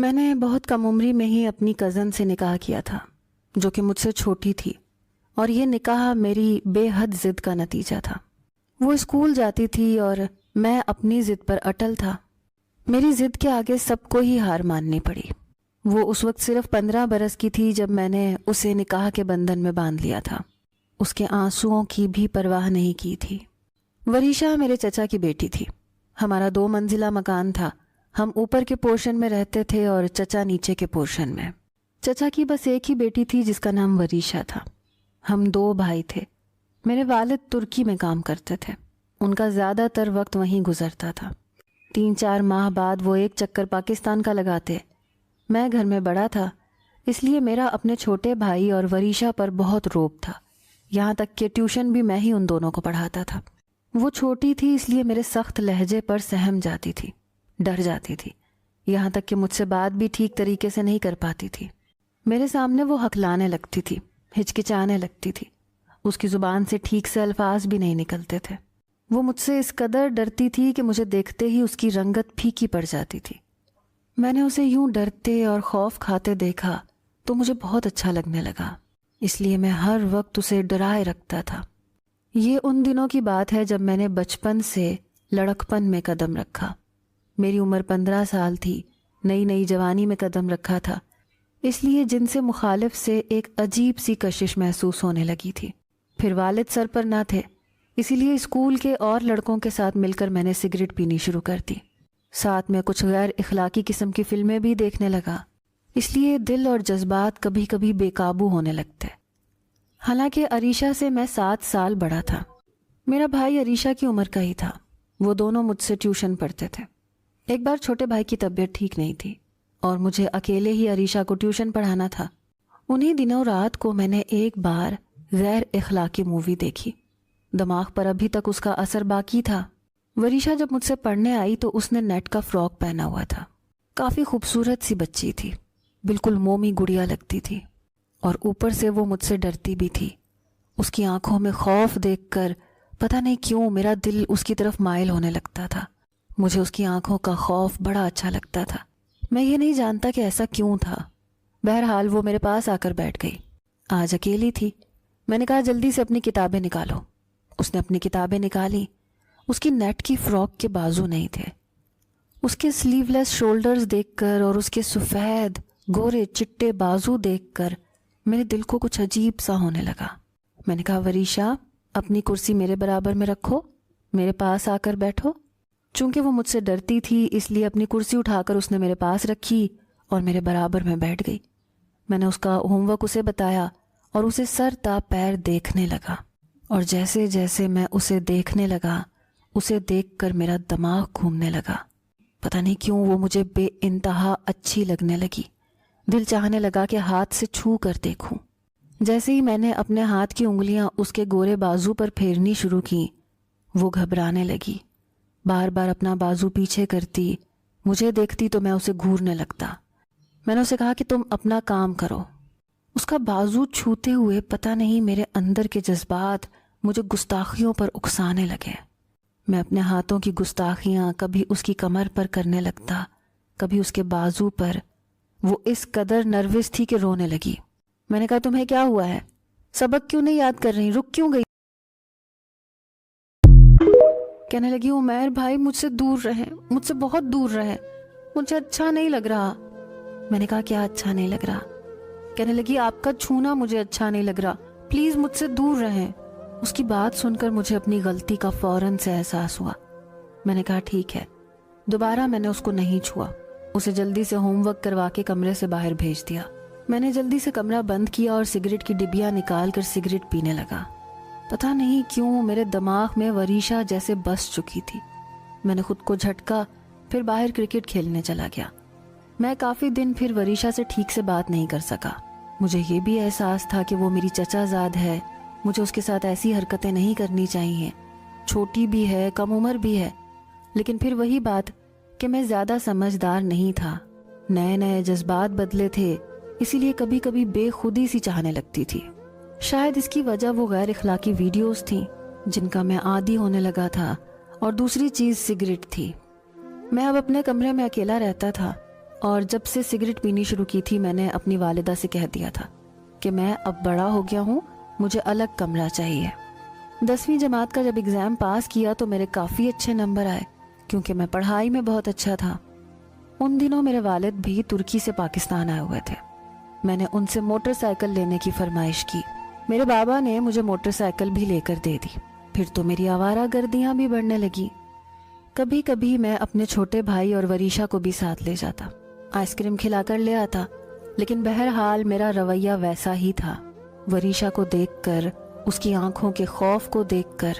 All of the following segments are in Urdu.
میں نے بہت کم عمری میں ہی اپنی کزن سے نکاح کیا تھا جو کہ مجھ سے چھوٹی تھی، اور یہ نکاح میری بے حد ضد کا نتیجہ تھا۔ وہ اسکول جاتی تھی اور میں اپنی ضد پر اٹل تھا۔ میری ضد کے آگے سب کو ہی ہار ماننی پڑی۔ وہ اس وقت صرف 15 برس کی تھی جب میں نے اسے نکاح کے بندھن میں باندھ لیا تھا۔ اس کے آنسوؤں کی بھی پرواہ نہیں کی تھی۔ وریشا میرے چچا کی بیٹی تھی۔ ہمارا 2 منزلہ مکان تھا۔ ہم اوپر کے پورشن میں رہتے تھے اور چچا نیچے کے پورشن میں۔ چچا کی بس ایک ہی بیٹی تھی جس کا نام وریشا تھا۔ ہم 2 بھائی تھے۔ میرے والد ترکی میں کام کرتے تھے۔ ان کا زیادہ تر وقت وہیں گزرتا تھا۔ 3-4 ماہ بعد وہ ایک چکر پاکستان کا لگاتے۔ میں گھر میں بڑا تھا، اس لیے میرا اپنے چھوٹے بھائی اور وریشا پر بہت روب تھا، یہاں تک کہ ٹیوشن بھی میں ہی ان دونوں کو پڑھاتا تھا۔ وہ چھوٹی تھی اس لیے میرے سخت لہجے پر سہم جاتی تھی، ڈر جاتی تھی، یہاں تک کہ مجھ سے بات بھی ٹھیک طریقے سے نہیں کر پاتی تھی۔ میرے سامنے وہ ہکلانے لگتی تھی، ہچکچانے لگتی تھی، اس کی زبان سے ٹھیک سے الفاظ بھی نہیں نکلتے تھے۔ وہ مجھ سے اس قدر ڈرتی تھی کہ مجھے دیکھتے ہی اس کی رنگت پھیکی پڑ جاتی تھی۔ میں نے اسے یوں ڈرتے اور خوف کھاتے دیکھا تو مجھے بہت اچھا لگنے لگا، اس لیے میں ہر وقت اسے ڈرائے رکھتا تھا۔ یہ ان دنوں کی بات ہے جب میں نے بچپن سے لڑکپن میں قدم رکھا۔ میری عمر 15 سال تھی، نئی نئی جوانی میں قدم رکھا تھا، اس لیے جن سے مخالف سے ایک عجیب سی کشش محسوس ہونے لگی تھی۔ پھر والد سر پر نہ تھے، اسی لیے اسکول کے اور لڑکوں کے ساتھ مل کر میں نے سگریٹ پینی شروع کر دی۔ ساتھ میں کچھ غیر اخلاقی قسم کی فلمیں بھی دیکھنے لگا، اس لیے دل اور جذبات کبھی کبھی بے قابو ہونے لگتے۔ حالانکہ عریشہ سے میں 7 سال بڑا تھا۔ میرا بھائی عریشہ کی عمر کا ہی تھا، وہ دونوں مجھ سے ٹیوشن پڑھتے تھے۔ ایک بار چھوٹے بھائی کی طبیعت ٹھیک نہیں تھی اور مجھے اکیلے ہی عریشہ کو ٹیوشن پڑھانا تھا۔ انہی دنوں رات کو میں نے ایک بار غیر اخلاقی مووی دیکھی۔ دماغ پر ابھی تک اس کا اثر باقی تھا۔ وریشا جب مجھ سے پڑھنے آئی تو اس نے نیٹ کا فراک پہنا ہوا تھا۔ کافی خوبصورت سی بچی تھی، بالکل مومی گڑیا لگتی تھی، اور اوپر سے وہ مجھ سے ڈرتی بھی تھی۔ اس کی آنکھوں میں خوف دیکھ کر پتہ نہیں کیوں میرا دل اس کی طرف مائل ہونے لگتا تھا۔ مجھے اس کی آنکھوں کا خوف بڑا اچھا لگتا تھا۔ میں یہ نہیں جانتا کہ ایسا کیوں تھا۔ بہرحال وہ میرے پاس آ کر بیٹھ گئی۔ آج اکیلی تھی۔ میں نے کہا جلدی سے اپنی کتابیں نکالو۔ اس نے اپنی کتابیں نکالی۔ اس کی نیٹ کی فراک کے بازو نہیں تھے۔ اس کے سلیو لیس شولڈرز دیکھ کر اور اس کے سفید گورے چٹے بازو دیکھ کر میرے دل کو کچھ عجیب سا ہونے لگا۔ میں نے کہا وریشا اپنی کرسی میرے برابر میں رکھو، میرے پاس آ کر بیٹھو۔ چونکہ وہ مجھ سے ڈرتی تھی اس لیے اپنی کرسی اٹھا کر اس نے میرے پاس رکھی اور میرے برابر میں بیٹھ گئی۔ میں نے اس کا ہوم ورک اسے بتایا اور اسے سر تا پیر دیکھنے لگا، اور جیسے جیسے میں اسے دیکھنے لگا اسے دیکھ کر میرا دماغ گھومنے لگا۔ پتہ نہیں کیوں وہ مجھے بے انتہا اچھی لگنے لگی۔ دل چاہنے لگا کہ ہاتھ سے چھو کر دیکھوں۔ جیسے ہی میں نے اپنے ہاتھ کی انگلیاں اس کے گورے بازو پر پھیرنی شروع کی، وہ گھبرانے لگی، بار بار اپنا بازو پیچھے کرتی۔ مجھے دیکھتی تو میں اسے گھورنے لگتا۔ میں نے اسے کہا کہ تم اپنا کام کرو۔ اس کا بازو چھوتے ہوئے پتہ نہیں میرے اندر کے جذبات مجھے گستاخیوں پر اکسانے لگے۔ میں اپنے ہاتھوں کی گستاخیاں کبھی اس کی کمر پر کرنے لگتا، کبھی اس کے بازو پر۔ وہ اس قدر نروس تھی کہ رونے لگی۔ میں نے کہا تمہیں کیا ہوا ہے؟ سبق کیوں نہیں یاد کر رہی؟ رک کیوں گئی؟ کہنے لگی عمیر بھائی مجھ سے دور رہیں، مجھ سے بہت دور رہیں، مجھے اچھا نہیں لگ رہا۔ میں نے کہا کیا اچھا نہیں لگ رہا؟ کہنے لگی آپ کا چھونا مجھے اچھا نہیں لگ رہا، پلیز مجھ سے دور رہیں۔ اس کی بات سن کر مجھے اپنی غلطی کا فوراً سے احساس ہوا۔ میں نے کہا ٹھیک ہے۔ دوبارہ میں نے اس کو نہیں چھوا، اسے جلدی سے ہوم ورک کروا کے کمرے سے باہر بھیج دیا۔ میں نے جلدی سے کمرہ بند کیا اور سگریٹ کی ڈبیاں نکال کر سگریٹ پینے لگا۔ پتہ نہیں کیوں میرے دماغ میں وریشا جیسے بس چکی تھی۔ میں نے خود کو جھٹکا، پھر باہر کرکٹ کھیلنے چلا گیا۔ میں کافی دن پھر وریشا سے ٹھیک سے بات نہیں کر سکا۔ مجھے یہ بھی احساس تھا کہ وہ میری چچا زاد ہے، مجھے اس کے ساتھ ایسی حرکتیں نہیں کرنی چاہیے، چھوٹی بھی ہے، کم عمر بھی ہے۔ لیکن پھر وہی بات کہ میں زیادہ سمجھدار نہیں تھا، نئے نئے جذبات بدلے تھے، اسی لیے کبھی کبھی بے خودی سی چاہنے لگتی تھی۔ شاید اس کی وجہ وہ غیر اخلاقی ویڈیوز تھیں جن کا میں عادی ہونے لگا تھا، اور دوسری چیز سگریٹ تھی۔ میں اب اپنے کمرے میں اکیلا رہتا تھا۔ اور جب سے سگریٹ پینی شروع کی تھی میں نے اپنی والدہ سے کہہ دیا تھا کہ میں اب بڑا ہو گیا ہوں, مجھے الگ کمرہ چاہیے. 10ویں جماعت کا جب ایگزام پاس کیا تو میرے کافی اچھے نمبر آئے کیونکہ میں پڑھائی میں بہت اچھا تھا. ان دنوں میرے والد بھی ترکی سے پاکستان آئے ہوئے تھے. میں نے ان سے موٹر سائیکل لینے کی فرمائش کی. میرے بابا نے مجھے موٹر سائیکل بھی لے کر دے دی. پھر تو میری آوارہ گردیاں بھی بڑھنے لگی. کبھی کبھی میں اپنے چھوٹے بھائی اور وریشا کو بھی ساتھ لے جاتا, آئس کریم کھلا کر لے آتا, لیکن بہرحال میرا رویہ ویسا ہی تھا. وریشا کو دیکھ کر, اس کی آنکھوں کے خوف کو دیکھ کر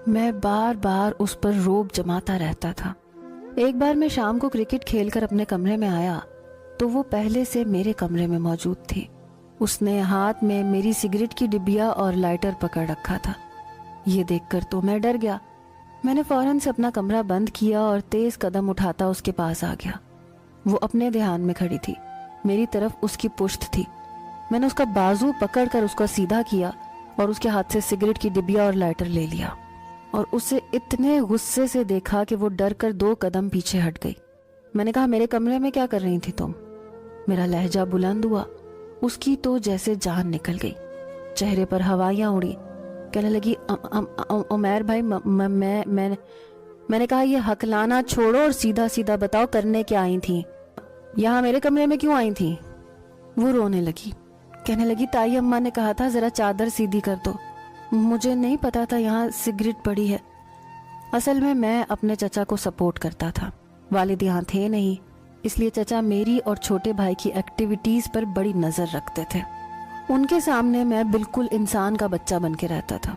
میں بار بار اس پر روب جماتا رہتا تھا. ایک بار میں شام کو کرکٹ کھیل کر اپنے کمرے میں آیا تو وہ پہلے سے میرے کمرے میں موجود تھی. اس نے ہاتھ میں میری سگریٹ کی ڈبیا اور لائٹر پکڑ رکھا تھا. یہ دیکھ کر تو میں ڈر گیا. میں نے فوراً سے اپنا کمرہ بند کیا اور تیز قدم اٹھاتا اس کے پاس آ گیا. وہ اپنے دھیان میں کھڑی تھی, میری طرف اس کی پشت تھی. میں نے اس کا بازو پکڑ کر اس کو سیدھا کیا اور اس کے ہاتھ سے سگریٹ کی ڈبیا اور لائٹر لے لیا اور اسے اتنے غصے سے دیکھا کہ وہ ڈر کر 2 قدم پیچھے ہٹ گئی. میں نے کہا, میرے کمرے میں کیا کر رہی تھی تم؟ میرا لہجہ بلند ہوا. اس کی تو جیسے جان نکل گئی, چہرے پر ہوائیاں اڑی. کہنے لگی, عمیر بھائی میں نے کہا یہ ہکلانا چھوڑو اور سیدھا سیدھا بتاؤ کرنے کیا آئی تھی, یہاں میرے کمرے میں کیوں آئی تھی؟ وہ رونے لگی. کہنے لگی, تائی اماں نے کہا تھا ذرا چادر سیدھی کر دو, مجھے نہیں پتا تھا یہاں سگریٹ پڑی ہے. اصل میں اپنے چچا کو سپورٹ کرتا تھا. والد یہاں تھے نہیں, اس لیے چچا میری اور چھوٹے بھائی کی ایکٹیویٹیز پر بڑی نظر رکھتے تھے. ان کے سامنے میں بالکل انسان کا بچہ بن کے رہتا تھا.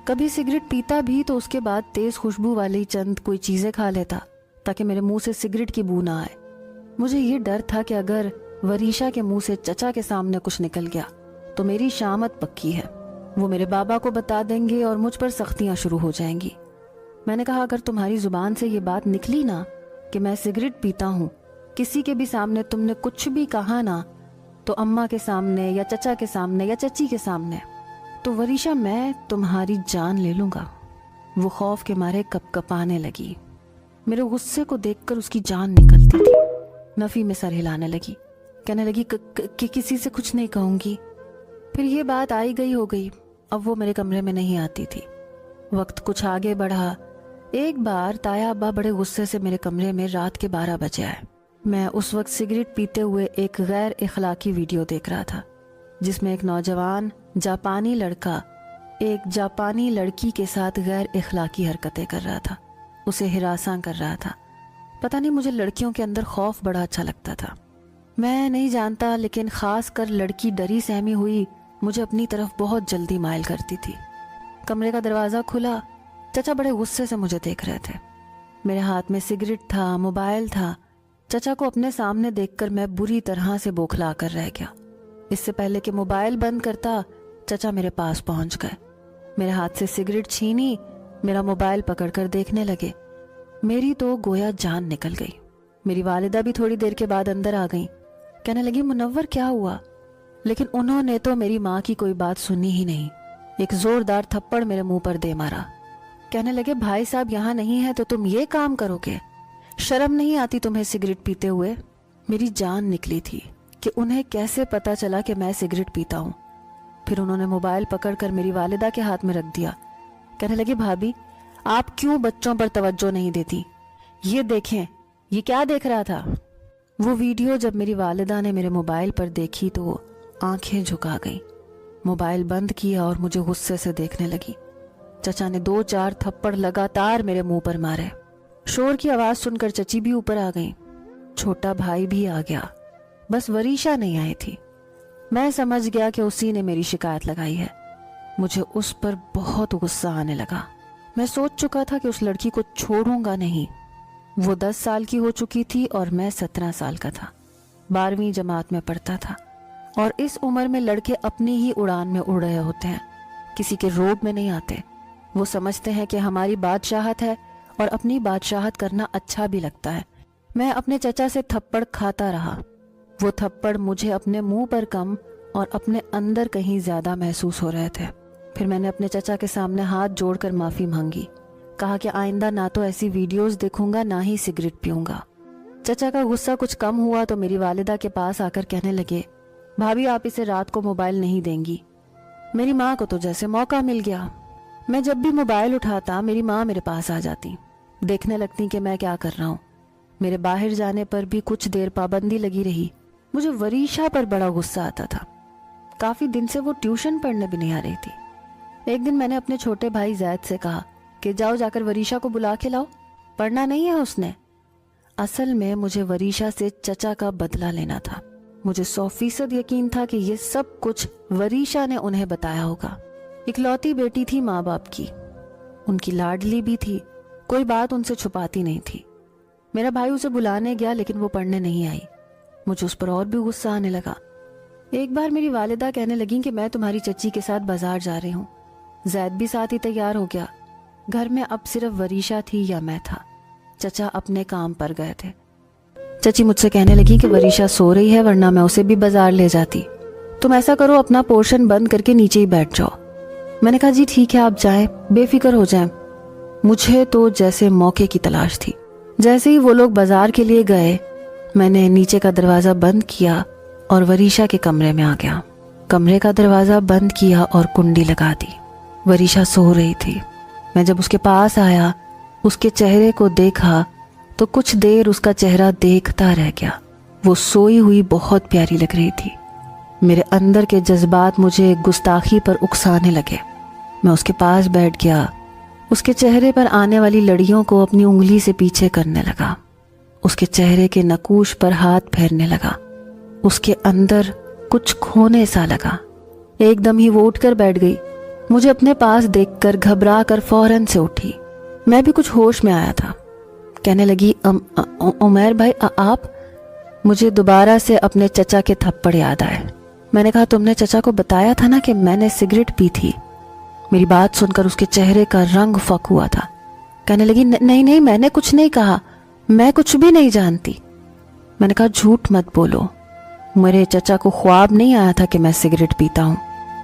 کبھی سگریٹ پیتا بھی تو اس کے بعد تیز خوشبو والی چند کوئی چیزیں کھا لیتا تاکہ میرے منہ سے سگریٹ کی بو نہ آئے. مجھے یہ ڈر تھا کہ اگر وریشا کے منہ سے چچا کے سامنے کچھ نکل گیا تو میری شامت پکی ہے, وہ میرے بابا کو بتا دیں گے اور مجھ پر سختیاں شروع ہو جائیں گی. میں نے کہا, اگر تمہاری زبان سے یہ بات نکلی نا کہ میں سگریٹ پیتا ہوں, کسی کے بھی سامنے تم نے کچھ بھی کہا نا, تو اماں کے سامنے یا چچا کے سامنے یا چچی کے سامنے, تو وریشا میں تمہاری جان لے لوں گا. وہ خوف کے مارے کپ کپانے لگی. میرے غصے کو دیکھ کر اس کی جان نکلتی تھی. نفی میں سر ہلانے لگی. کہنے لگی کہ کسی سے کچھ نہیں کہوں گی. پھر یہ بات آئی گئی ہو گئی. اب وہ میرے کمرے میں نہیں آتی تھی. وقت کچھ آگے بڑھا. ایک بار تایا ابا بڑے غصے سے میرے کمرے میں رات کے 12 بجے آئے. میں اس وقت سگریٹ پیتے ہوئے ایک غیر اخلاقی ویڈیو دیکھ رہا تھا جس میں ایک نوجوان جاپانی لڑکا ایک جاپانی لڑکی کے ساتھ غیر اخلاقی حرکتیں کر رہا تھا, اسے ہراساں کر رہا تھا. پتہ نہیں, مجھے لڑکیوں کے اندر خوف بڑا اچھا لگتا تھا. میں نہیں جانتا, لیکن خاص کر لڑکی ڈری سہمی ہوئی مجھے اپنی طرف بہت جلدی مائل کرتی تھی. کمرے کا دروازہ کھلا. چچا بڑے غصے سے مجھے دیکھ رہے تھے. میرے ہاتھ میں سگریٹ تھا, موبائل تھا. چچا کو اپنے سامنے دیکھ کر میں بری طرح سے بوکھلا کر رہ گیا. اس سے پہلے کہ موبائل بند کرتا, چچا میرے پاس پہنچ گئے. میرے ہاتھ سے سگریٹ چھینی, میرا موبائل پکڑ کر دیکھنے لگے. میری تو گویا جان نکل گئی. میری والدہ بھی تھوڑی دیر کے بعد اندر آ گئیں. کہنے لگی, منور کیا ہوا؟ لیکن انہوں نے تو میری ماں کی کوئی بات سنی ہی نہیں. ایک زوردار تھپڑ میرے منہ پر دے مارا. کہنے لگے, بھائی صاحب یہاں نہیں ہے تو تم یہ کام کرو گے؟ شرم نہیں آتی تمہیں سگریٹ پیتے ہوئے؟ میری جان نکلی تھی کہ انہیں کیسے پتا چلا کہ میں سگریٹ پیتا ہوں. پھر انہوں نے موبائل پکڑ کر میری والدہ کے ہاتھ میں رکھ دیا. کہنے لگے, بھابھی آپ کیوں بچوں پر توجہ نہیں دیتی؟ یہ دیکھیں, یہ کیا دیکھ رہا تھا؟ وہ ویڈیو جب میری والدہ نے میرے موبائل پر دیکھی تو آنکھیں جھکا گئیں. موبائل بند کیا اور مجھے غصے سے دیکھنے لگی. چچا نے 2-4 تھپڑ لگاتار میرے منہ پر مارے. شور کی آواز سن کر چچی بھی اوپر آ گئی. چھوٹا بھائی بھی آ گیا, بس وریشا نہیں آئی تھی. میں سمجھ گیا کہ اسی نے میری شکایت لگائی ہے. مجھے اس پر بہت غصہ آنے لگا. میں سوچ چکا تھا کہ اس لڑکی کو چھوڑوں گا نہیں. وہ 10 سال کی ہو چکی تھی اور میں 17 سال کا تھا. 12ویں جماعت میں پڑھتا تھا, اور اس عمر میں لڑکے اپنی ہی اڑان میں اڑ رہے ہوتے ہیں, کسی کے روب میں نہیں آتے. وہ سمجھتے ہیں کہ ہماری بادشاہت ہے اور اپنی بادشاہت کرنا اچھا بھی لگتا ہے. میں اپنے چچا سے تھپڑ کھاتا رہا. وہ تھپڑ مجھے اپنے منہ پر کم اور اپنے اندر کہیں زیادہ محسوس ہو رہے تھے. پھر میں نے اپنے چچا کے سامنے ہاتھ جوڑ کر معافی مانگی. کہا کہ آئندہ نہ تو ایسی ویڈیوز دیکھوں گا نہ ہی سگریٹ پیوں گا. چچا کا غصہ کچھ کم ہوا تو میری والدہ کے پاس آ کر کہنے لگے، بھابھی آپ اسے رات کو موبائل نہیں دیں گی۔ میری ماں کو تو جیسے موقع مل گیا، میں جب بھی موبائل اٹھاتا میری ماں میرے پاس آ جاتی، دیکھنے لگتی کہ میں کیا کر رہا ہوں۔ میرے باہر جانے پر بھی کچھ دیر پابندی لگی رہی۔ مجھے وریشا پر بڑا غصہ آتا تھا، کافی دن سے وہ ٹیوشن پڑھنے بھی نہیں آ رہی تھی۔ ایک دن میں نے اپنے چھوٹے بھائی زید سے کہا کہ جاؤ جا کر وریشا کو بلا کے لاؤ، پڑھنا نہیں ہے اس نے۔ اصل میں مجھے وریشا سے چچا کا بدلہ لینا تھا۔ مجھے 100% یقین تھا کہ یہ سب کچھ وریشا نے انہیں بتایا ہوگا۔ اکلوتی بیٹی تھی ماں باپ کی، ان کی لاڈلی بھی تھی، کوئی بات ان سے چھپاتی نہیں تھی۔ میرا بھائی اسے بلانے گیا لیکن وہ پڑھنے نہیں آئی۔ مجھے اس پر اور بھی غصہ آنے لگا۔ ایک بار میری والدہ کہنے لگیں کہ میں تمہاری چچی کے ساتھ بازار جا رہی ہوں۔ زید بھی ساتھ ہی تیار ہو گیا۔ گھر میں اب صرف وریشا تھی یا میں تھا۔ چچا اپنے کام پر گئے تھے۔ چچی مجھ سے کہنے لگی کہ وریشا سو رہی ہے ورنہ میں اسے بھی بازار لے جاتی، تم ایسا کرو اپنا پورشن بند کر کے نیچے ہی بیٹھ جاؤ۔ میں نے کہا جی ٹھیک ہے آپ جائیں، بے فکر ہو جائیں۔ مجھے تو جیسے موقع کی تلاش تھی۔ جیسے ہی وہ لوگ بازار کے لیے گئے میں نے نیچے کا دروازہ بند کیا اور وریشا کے کمرے میں آ گیا۔ کمرے کا دروازہ بند کیا اور کنڈی لگا دی۔ وریشا سو رہی تھی۔ میں جب اس کے پاس آیا، اس کے چہرے کو دیکھا تو کچھ دیر اس کا چہرہ دیکھتا رہ گیا۔ وہ سوئی ہوئی بہت پیاری لگ رہی تھی۔ میرے اندر کے جذبات مجھے گستاخی پر اکسانے لگے۔ میں اس کے پاس بیٹھ گیا، اس کے چہرے پر آنے والی لڑیوں کو اپنی انگلی سے پیچھے کرنے لگا، اس کے چہرے کے نقوش پر ہاتھ پھیرنے لگا۔ اس کے اندر کچھ کھونے سا لگا۔ ایک دم ہی وہ اٹھ کر بیٹھ گئی۔ مجھے اپنے پاس دیکھ کر گھبرا کر فوراً سے اٹھی۔ میں بھی کچھ ہوش میں آیا تھا۔ کہنے لگی عمیر بھائی آپ؟ مجھے دوبارہ سے اپنے چچا کے تھپڑ یاد آئے۔ میں نے کہا تم نے چچا کو بتایا تھا نا کہ میں نے سگریٹ پی تھی؟ میری بات سن کر اس کے چہرے کا رنگ فک ہوا تھا۔ کہنے لگی نہیں میں نے کچھ نہیں کہا، میں کچھ بھی نہیں جانتی۔ میں نے کہا جھوٹ مت بولو، میرے چچا کو خواب نہیں آیا تھا کہ میں سگریٹ پیتا ہوں۔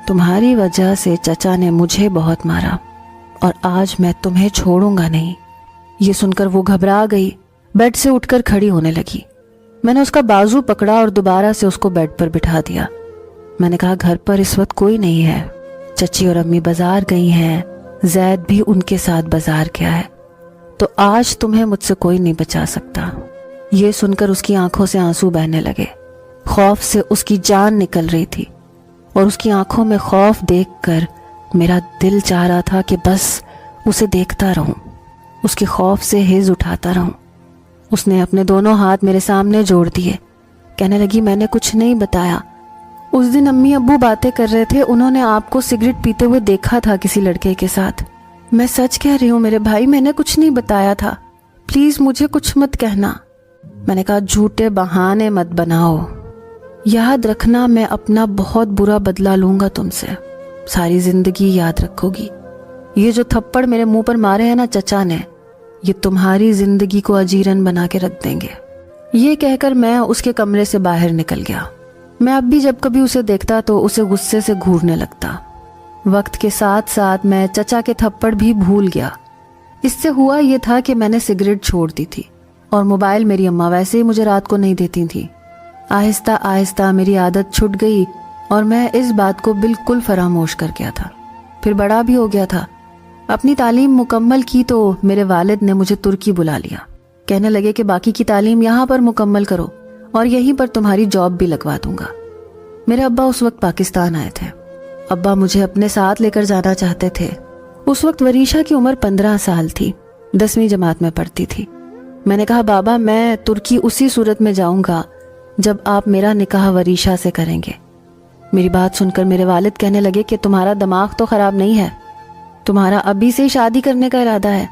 تمہاری وجہ سے چچا نے مجھے بہت مارا اور آج میں تمہیں چھوڑوں گا نہیں۔ یہ سن کر وہ گھبرا گئی، بیڈ سے اٹھ کر کھڑی ہونے لگی۔ میں نے اس کا بازو پکڑا اور دوبارہ سے اس کو بیڈ پر بٹھا دیا۔ میں نے کہا گھر پر اس وقت کوئی نہیں ہے، چچی اور امی بازار گئی ہیں، زید بھی ان کے ساتھ بازار گیا ہے، تو آج تمہیں مجھ سے کوئی نہیں بچا سکتا۔ یہ سن کر اس کی آنکھوں سے آنسو بہنے لگے۔ خوف سے اس کی جان نکل رہی تھی اور اس کی آنکھوں میں خوف دیکھ کر میرا دل چاہ رہا تھا کہ بس اسے دیکھتا رہوں، اس کے خوف سے ہز اٹھاتا رہوں۔ اس نے اپنے دونوں ہاتھ میرے سامنے جوڑ دیے۔ کہنے لگی میں نے کچھ نہیں بتایا، اس دن امی ابو باتیں کر رہے تھے، انہوں نے آپ کو سگریٹ پیتے ہوئے دیکھا تھا کسی لڑکے کے ساتھ۔ میں سچ کہہ رہی ہوں میرے بھائی، میں نے کچھ نہیں بتایا تھا، پلیز مجھے کچھ مت کہنا۔ میں نے کہا جھوٹے بہانے مت بناؤ، یاد رکھنا میں اپنا بہت برا بدلہ لوں گا تم سے، ساری زندگی یاد رکھو گی۔ یہ جو تھپڑ میرے منہ پر مارے ہیں نا چچا نے، یہ تمہاری زندگی کو اجیرن بنا کے رکھ دیں گے۔ یہ کہہ کر میں اس کے کمرے سے باہر نکل گیا۔ میں اب بھی جب کبھی اسے دیکھتا تو اسے غصے سے گھورنے لگتا۔ وقت کے ساتھ ساتھ میں چچا کے تھپڑ بھی بھول گیا۔ اس سے ہوا یہ تھا کہ میں نے سگریٹ چھوڑ دی تھی اور موبائل میری اماں ویسے ہی مجھے رات کو نہیں دیتی تھی۔ آہستہ آہستہ میری عادت چھٹ گئی اور میں اس بات کو بالکل فراموش کر گیا تھا۔ پھر بڑا بھی ہو گیا تھا۔ اپنی تعلیم مکمل کی تو میرے والد نے مجھے ترکی بلا لیا۔ کہنے لگے کہ باقی کی تعلیم یہاں پر مکمل کرو اور یہیں پر تمہاری جاب بھی لگوا دوں گا۔ میرے ابا اس وقت پاکستان آئے تھے۔ ابا مجھے اپنے ساتھ لے کر جانا چاہتے تھے۔ اس وقت وریشا کی عمر 15 سال تھی، 10ویں جماعت میں پڑھتی تھی۔ میں نے کہا بابا میں ترکی اسی صورت میں جاؤں گا جب آپ میرا نکاح وریشا سے کریں گے۔ میری بات سن کر میرے والد کہنے لگے کہ تمہارا دماغ تو خراب نہیں ہے، تمہارا ابھی سے ہی شادی کرنے کا ارادہ ہے۔